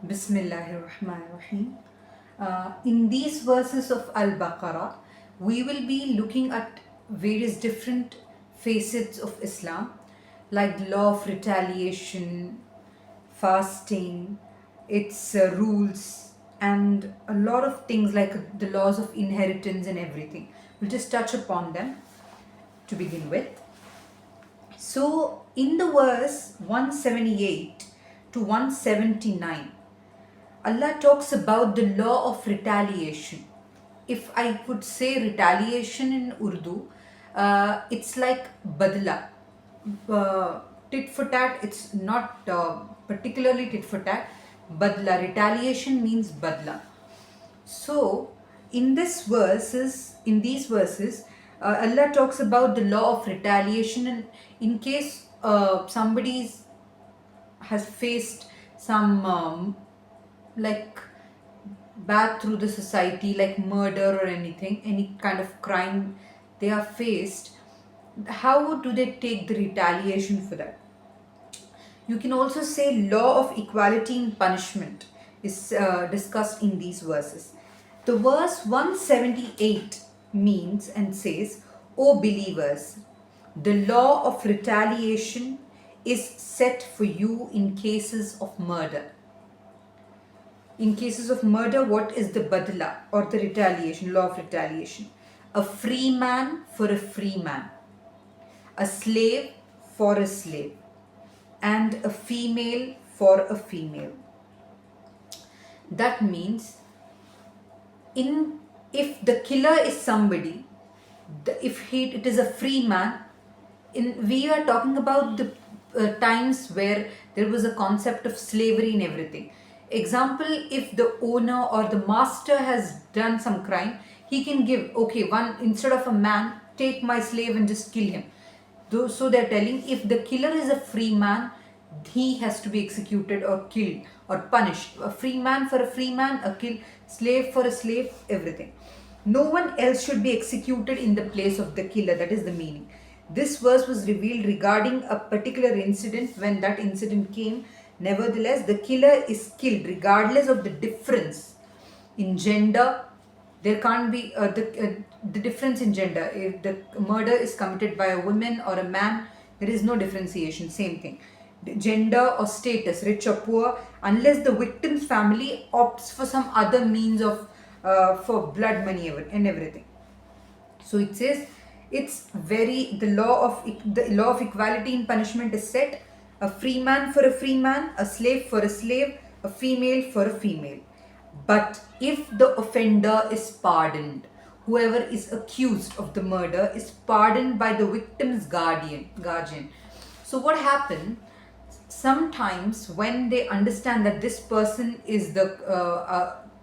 Bismillahirrahmanirrahim. In these verses of Al Baqarah, we will be looking at various different facets of Islam, like the law of retaliation, fasting, its rules, and a lot of things like the laws of inheritance and everything. We'll just touch upon them to begin with. So, in the verse 178 to 179, Allah talks about the law of retaliation. If I could say retaliation in Urdu, it's like badla. Tit for tat, it's not particularly tit for tat. Badla, retaliation means badla. So, in these verses, Allah talks about the law of retaliation, and in case somebody has faced some like bad through the society, like murder or anything, any kind of crime they are faced, how do they take the retaliation for that? You can also say law of equality in punishment is discussed in these verses. The verse 178 means and says, O believers, the law of retaliation is set for you in cases of murder. In cases of murder, what is the badla or the retaliation, law of retaliation? A free man for a free man, a slave for a slave, and a female for a female. That means if the killer is somebody, if it is a free man, we are talking about the times where there was a concept of slavery and everything. Example, if the owner or the master has done some crime, he can give, okay, one, instead of a man, take my slave and just kill him. So they're telling, if the killer is a free man, he has to be executed or killed or punished. A free man for a free man, slave for a slave, everything. No one else should be executed in the place of the killer. That is the meaning. This verse was revealed regarding a particular incident. When that incident came, nevertheless, the killer is killed regardless of the difference in gender. There can't be the difference in gender. If the murder is committed by a woman or a man, there is no differentiation. Same thing. Gender or status, rich or poor, unless the victim's family opts for some other means of for blood money and everything. So it says the law of equality in punishment is set: a free man for a free man, a slave for a slave, a female for a female. But if the offender is pardoned, whoever is accused of the murder is pardoned by the victim's guardian. So what happened? Sometimes when they understand that this person is the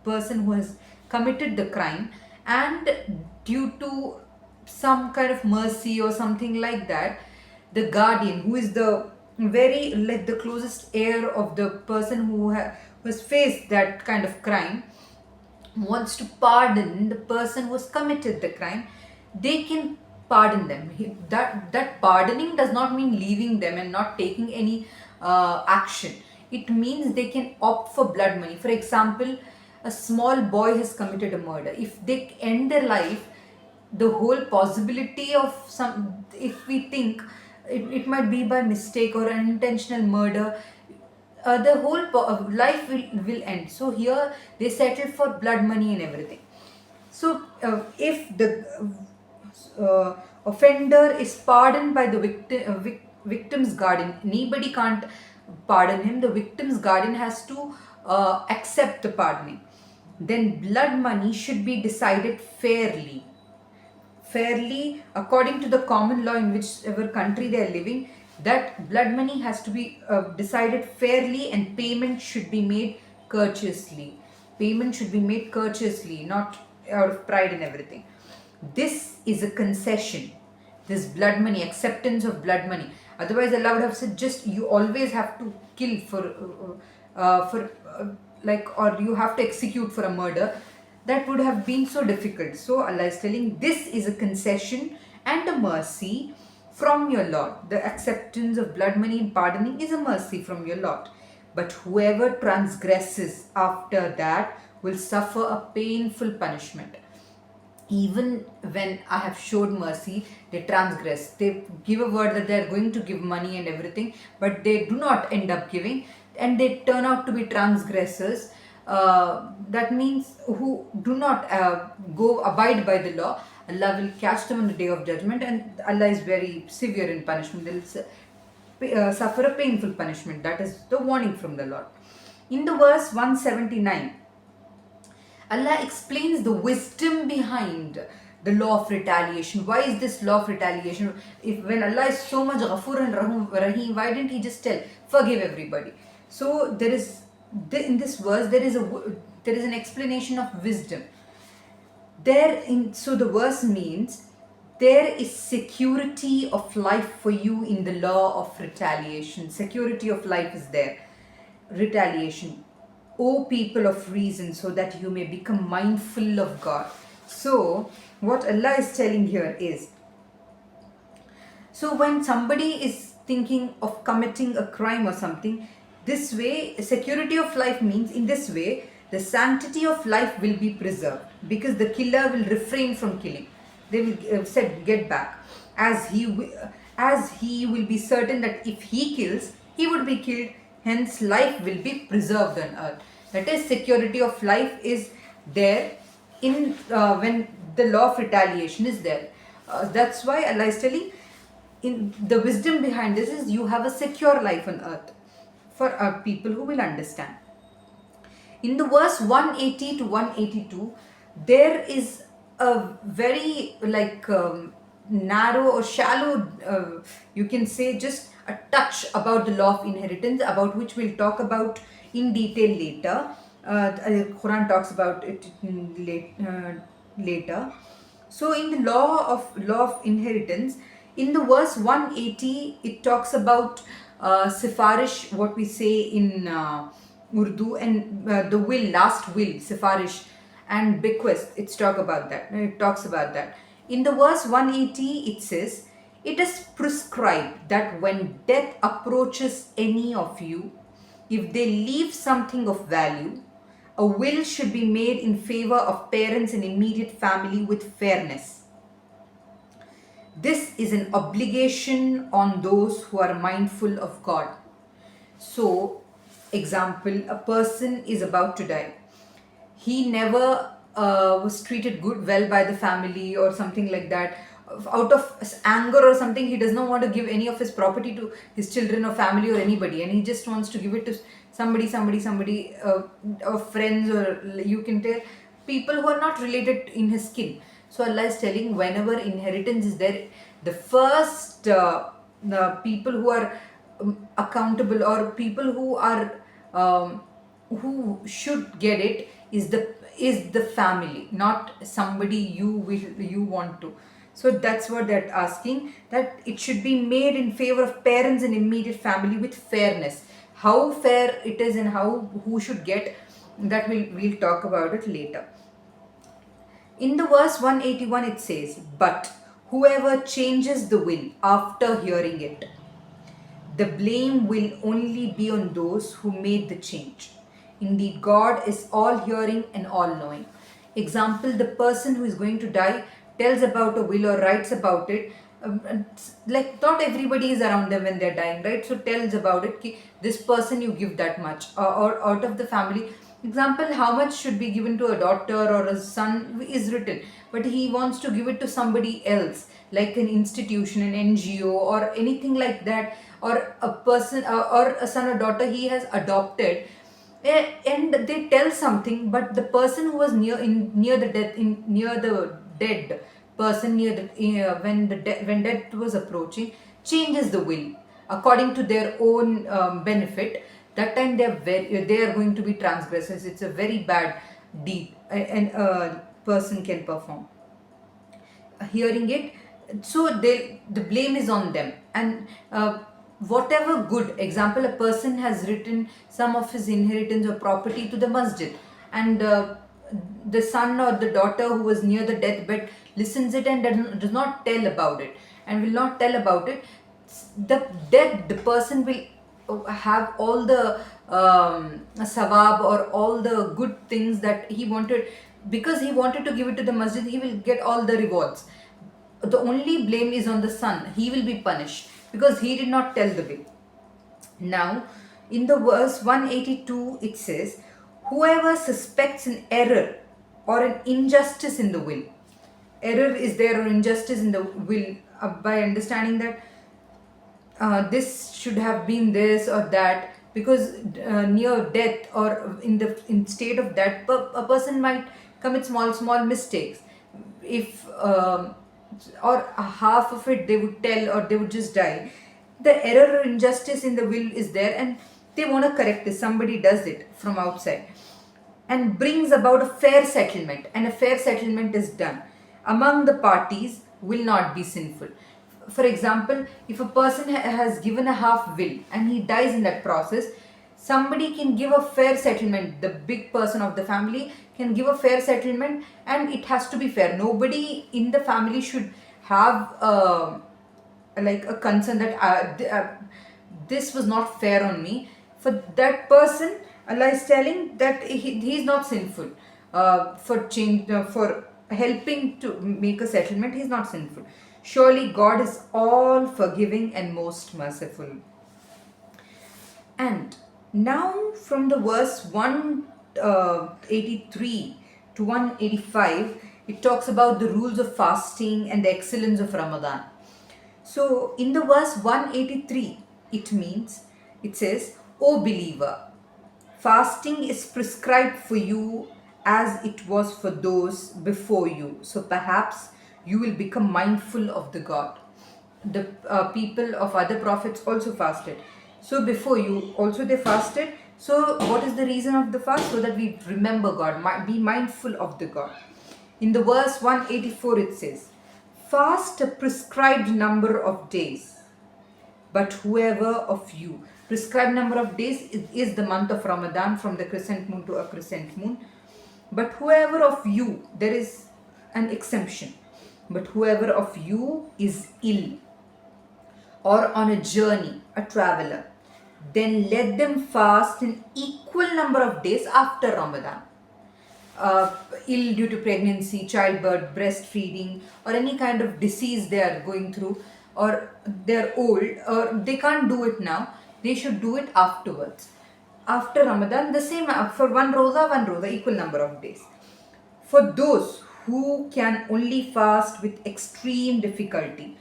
person who has committed the crime, and due to some kind of mercy or something like that, the guardian, who is the very like the closest heir of the person who has faced that kind of crime, wants to pardon the person who has committed the crime, they can pardon them. That pardoning does not mean leaving them and not taking any action. It means they can opt for blood money. For example, a small boy has committed a murder. If they end their life, the whole possibility of some, if we think it might be by mistake or unintentional murder, the whole life will end. So here they settle for blood money and everything. So if the offender is pardoned by the victim's guardian, anybody can't pardon him. The victim's guardian has to accept the pardoning. Then blood money should be decided fairly according to the common law in whichever country they are living. That blood money has to be decided fairly, and payment should be made courteously, not out of pride and everything. This is a concession, this blood money, acceptance of blood money. Otherwise Allah would have said, just you always have to kill or you have to execute for a murder. That would have been so difficult. So Allah is telling, this is a concession and a mercy from your Lord. The acceptance of blood money and pardoning is a mercy from your Lord. but whoever transgresses after that will suffer a painful punishment. Even when I have showed mercy, they transgress. They give a word that they are going to give money and everything, but they do not end up giving, and they turn out to be transgressors. That means who do not go abide by the law. Allah will catch them on the day of judgment, and Allah is very severe in punishment. They'll suffer a painful punishment. That is the warning from the Lord. In the verse 179, Allah explains the wisdom behind the law of retaliation. Why is this law of retaliation? If when Allah is so much Ghafoor and Rahim, why didn't He just tell, forgive everybody? So there is in this verse there is an explanation of wisdom. So the verse means there is security of life for you in the law of retaliation. Security of life is there. Retaliation. O people of reason, so that you may become mindful of God. So, what Allah is telling here is, so when somebody is thinking of committing a crime or something, this way, security of life means in this way, the sanctity of life will be preserved, because the killer will refrain from killing. They will said, get back. As he will be certain that if he kills, he would be killed. Hence, life will be preserved on earth. That is, security of life is there in when the law of retaliation is there. That's why Allah is telling, in the wisdom behind this is you have a secure life on earth for people who will understand. In the verse 180 to 182, there is a very narrow or shallow, you can say just a touch about the law of inheritance, about which we'll talk about in detail later. Quran talks about it later. So in the law of inheritance, in the verse 180, it talks about sifarish, what we say in Urdu, and the will, last will, sifarish, and bequest. It talks about that. In the verse 180, it says, it is prescribed that when death approaches any of you, if they leave something of value, a will should be made in favor of parents and immediate family with fairness. This is an obligation on those who are mindful of God. So, example, a person is about to die. He never was treated well by the family or something like that. Out of anger or something, he does not want to give any of his property to his children or family or anybody, and he just wants to give it to somebody, or friends, or you can tell people who are not related in his skin. So Allah is telling, whenever inheritance is there, the first the people who are accountable, or people who are who should get it is the family, not somebody you want to. So that's what they're asking, that it should be made in favor of parents and immediate family with fairness. How fair it is and who should get, that we'll talk about it later. In the verse 181, it says, but whoever changes the will after hearing it, the blame will only be on those who made the change. Indeed, God is all hearing and all knowing. Example, the person who is going to die tells about a will or writes about it. Like not everybody is around them when they're dying, right? So tells about it, ki, this person you give that much, or out of the family. Example, how much should be given to a daughter or a son is written, but he wants to give it to somebody else, like an institution, an NGO, or anything like that, or a person or a son or daughter he has adopted. And they tell something, but the person who was near the dead person, when death was approaching, changes the will according to their own benefit. That time they are going to be transgressors. It's a very bad deed and a person can perform. Hearing it, so the blame is on them, and whatever good, example, a person has written some of his inheritance or property to the masjid, and the son or the daughter who was near the deathbed listens it and does not tell about it, and will not tell about it. The person will have all the sawab or all the good things that he wanted, because he wanted to give it to the masjid, he will get all the rewards. The only blame is on the son. He will be punished because he did not tell the will. Now, in the verse 182, it says, whoever suspects an error or an injustice in the will, error is there or injustice in the will, by understanding that this should have been this or that, because near death or in state of death, a person might commit small mistakes. If or half of it they would tell, or they would just die. The error or injustice in the will is there, and they want to correct this. Somebody does it from outside and brings about a fair settlement, and a fair settlement is done among the parties, will not be sinful. For example, if a person has given a half will and he dies in that process, somebody can give a fair settlement. The big person of the family can give a fair settlement, and it has to be fair. Nobody in the family should have like a concern that this was not fair on me. For that person, Allah is telling that he is not sinful for helping to make a settlement. He is not sinful. Surely God is all forgiving and most merciful. And now from the verse 183 to 185, it talks about the rules of fasting and the excellence of Ramadan. So in the verse 183, it says, O believer, fasting is prescribed for you as it was for those before you. So perhaps you will become mindful of the God. The people of other prophets also fasted. So before you also they fasted. So what is the reason of the fast? So that we remember God, be mindful of the God. In the verse 184 it says, fast a prescribed number of days. But whoever of you, prescribed number of days is the month of Ramadan, from the crescent moon to a crescent moon. But whoever of you, there is an exemption. But whoever of you is ill or on a journey, a traveler, then let them fast an equal number of days after Ramadan. Ill due to pregnancy, childbirth, breastfeeding, or any kind of disease they are going through, or they're old, or they can't do it now, they should do it afterwards. After Ramadan, the same for one roza, equal number of days. For those who can only fast with extreme difficulty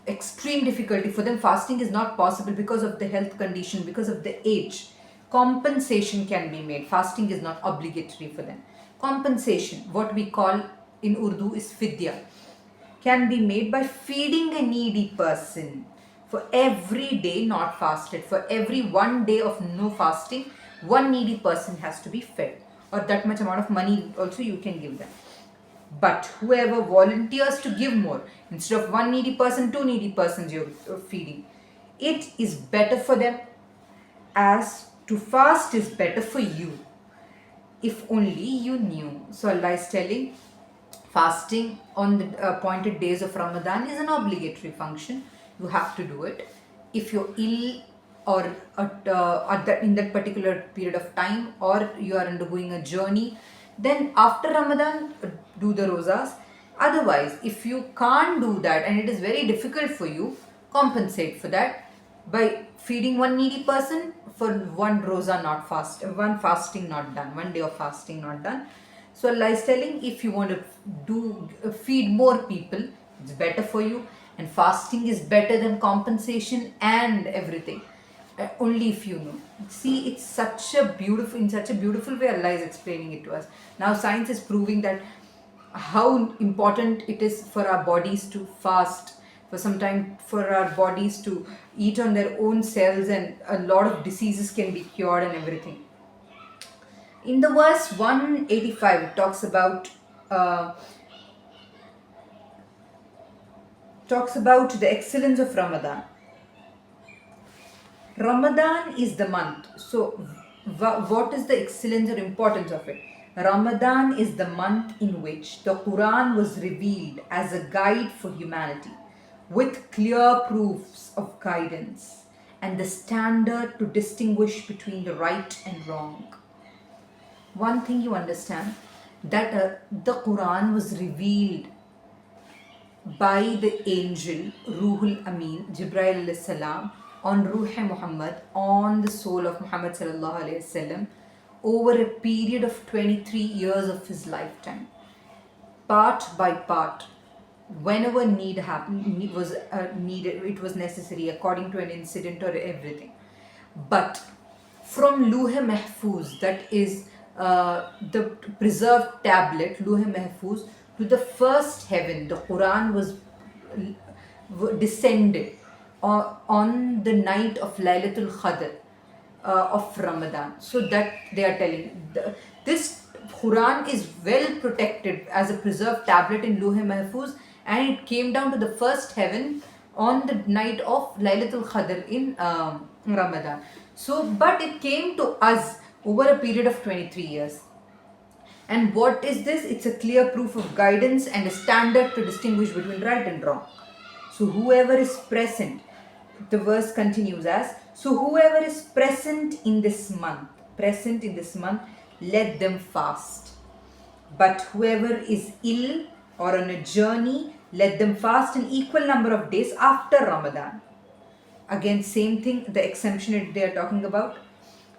for them, fasting is not possible because of the health condition, because of the age. Compensation can be made. Fasting is not obligatory for them. Compensation, what we call in Urdu is fidya, can be made by feeding a needy person. For every day not fasted, for every 1 day of no fasting, one needy person has to be fed, or that much amount of money also you can give them. But whoever volunteers to give more, instead of one needy person, two needy persons you're feeding, it is better for them, as to fast is better for you. If only you knew. So Allah is telling, fasting on the appointed days of Ramadan is an obligatory function. You have to do it. If you're ill or in that particular period of time, or you are undergoing a journey, then after Ramadan do the rozas. Otherwise, if you can't do that and it is very difficult for you, compensate for that by feeding one needy person for one roza not fast, one fasting not done, 1 day of fasting not done. So Allah is telling, if you want to feed more people, it's better for you, and fasting is better than compensation and everything. Only if you know. See, it's in such a beautiful way Allah is explaining it to us. Now science is proving that how important it is for our bodies to fast, for some time, for our bodies to eat on their own cells, and a lot of diseases can be cured and everything. In the verse 185, it talks about the excellence of Ramadan. Ramadan is the month. So, what is the excellence or importance of it? Ramadan is the month in which the Quran was revealed as a guide for humanity, with clear proofs of guidance and the standard to distinguish between the right and wrong. One thing you understand, that the Quran was revealed by the angel Ruhul Amin, Jibril alayhi salam, on Ruh Muhammad, on the soul of Muhammad sallallahu alayhi wasallam, over a period of 23 years of his lifetime, part by part, whenever need happened, need was needed, it was necessary according to an incident or everything. But from Luhe Mahfuz, that is the preserved tablet, Luhe Mahfuz, to the first heaven, the Quran was descended on the night of Laylatul Qadr of Ramadan. So that they are telling. This Quran is well protected as a preserved tablet in Luhe Mahfuz, and it came down to the first heaven on the night of Laylatul Qadr in Ramadan. So, but it came to us over a period of 23 years. And what is this? It's a clear proof of guidance and a standard to distinguish between right and wrong. So, whoever is present, the verse continues as, so whoever is present in this month, let them fast. But whoever is ill or on a journey, let them fast an equal number of days after Ramadan. Again, same thing, the exemption they are talking about.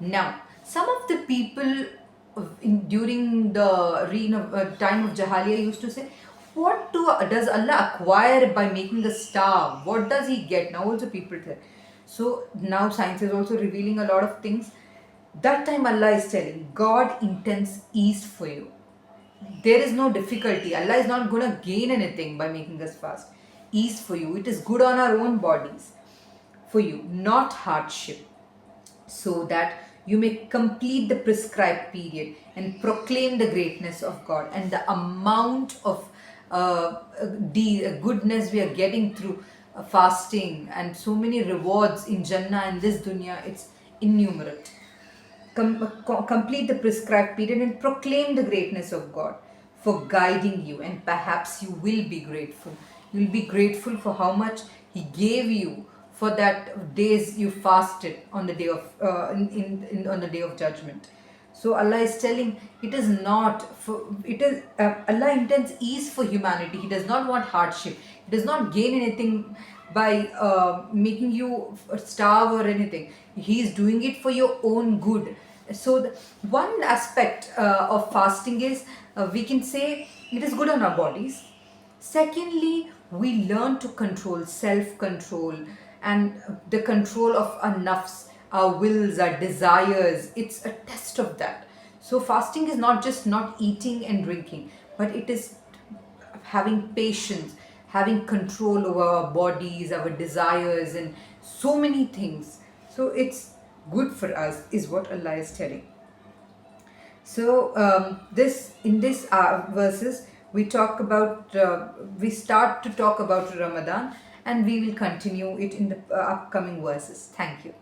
Now, some of the people during the time of Jahaliya used to say, what does Allah acquire by making a star? What does He get? Now also people tell. So now science is also revealing a lot of things. That time Allah is telling, God intends ease for you. There is no difficulty. Allah is not going to gain anything by making us fast. Ease for you. It is good on our own bodies for you, not hardship, so that you may complete the prescribed period and proclaim the greatness of God and the amount of goodness we are getting through fasting, and so many rewards in Jannah in this dunya, it's innumerable. Complete the prescribed period and proclaim the greatness of God for guiding you, and perhaps you will be grateful. You will be grateful for how much He gave you for that days you fasted on the day of on the day of judgment. So Allah is telling, it is not for, it is Allah intends ease for humanity. He does not want hardship. He does not gain anything by making you starve or anything. He is doing it for your own good. So one aspect of fasting is, we can say, it is good on our bodies. Secondly, we learn to control, self-control, and the control of our nafs, our wills, our desires. It's a test of that. So fasting is not just not eating and drinking, but it is having patience, having control over our bodies, our desires, and so many things. So it's good for us, is what Allah is telling. So this in this verses we start to talk about Ramadan, and we will continue it in the upcoming verses. Thank you.